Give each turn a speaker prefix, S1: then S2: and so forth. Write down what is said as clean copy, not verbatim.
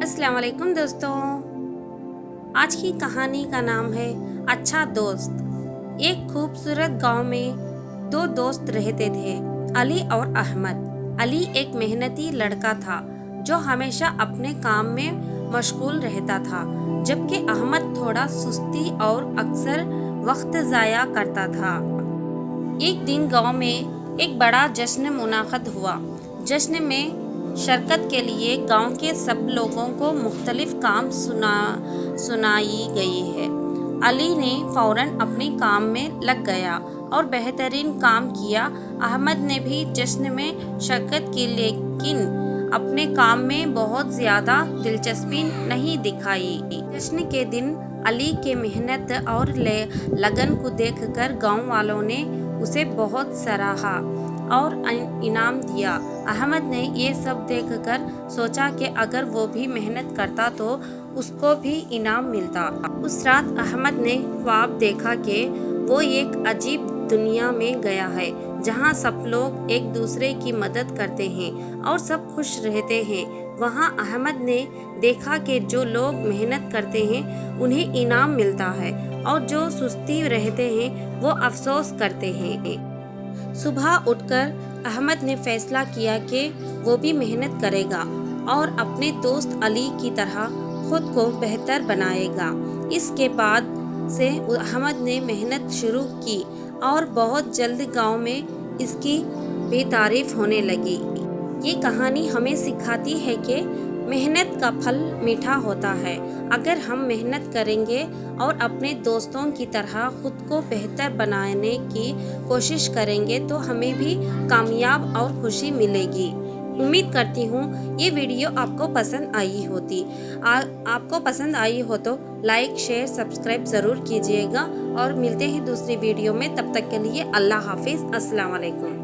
S1: अस्सलाम वालेकुम दोस्तों। आज की कहानी का नाम है अच्छा दोस्त। एक खूबसूरत गांव में दो दोस्त रहते थे, अली और अहमद। अली एक मेहनती लड़का था जो हमेशा अपने काम में मशगूल रहता था, जबकि अहमद थोड़ा सुस्ती और अक्सर वक्त ज़ाया करता था। एक दिन गांव में एक बड़ा जश्न मुनाक़द हुआ। जश्न में शिरकत के लिए गांव के सब लोगों को मुख्तलिफ काम सुनाई गई है। अली ने फ़ौरन अपने काम में लग गया और बेहतरीन काम किया। अहमद ने भी जश्न में शिरकत की, लेकिन अपने काम में बहुत ज़्यादा दिलचस्पी नहीं दिखाई। जश्न के दिन अली के मेहनत और लगन को देखकर गांव वालों ने उसे बहुत सराहा और इनाम दिया। अहमद ने ये सब देखकर सोचा कि अगर वो भी मेहनत करता तो उसको भी इनाम मिलता। उस रात अहमद ने ख्वाब देखा कि वो एक अजीब दुनिया में गया है, जहाँ सब लोग एक दूसरे की मदद करते हैं और सब खुश रहते हैं। वहाँ अहमद ने देखा कि जो लोग मेहनत करते हैं उन्हें इनाम मिलता है और जो सुस्ती रहते हैं वो अफसोस करते हैं। सुबह उठकर अहमद ने फैसला किया कि वो भी मेहनत करेगा और अपने दोस्त अली की तरह खुद को बेहतर बनाएगा। इसके बाद से अहमद ने मेहनत शुरू की और बहुत जल्द गांव में इसकी बेतारीफ होने लगी। ये कहानी हमें सिखाती है कि मेहनत का फल मीठा होता है। अगर हम मेहनत करेंगे और अपने दोस्तों की तरह खुद को बेहतर बनाने की कोशिश करेंगे तो हमें भी कामयाब और खुशी मिलेगी। उम्मीद करती हूँ ये वीडियो आपको पसंद आई हो तो लाइक, शेयर, सब्सक्राइब ज़रूर कीजिएगा और मिलते हैं दूसरी वीडियो में। तब तक के लिए अल्लाह हाफिज़। अस्सलाम वालेकुम।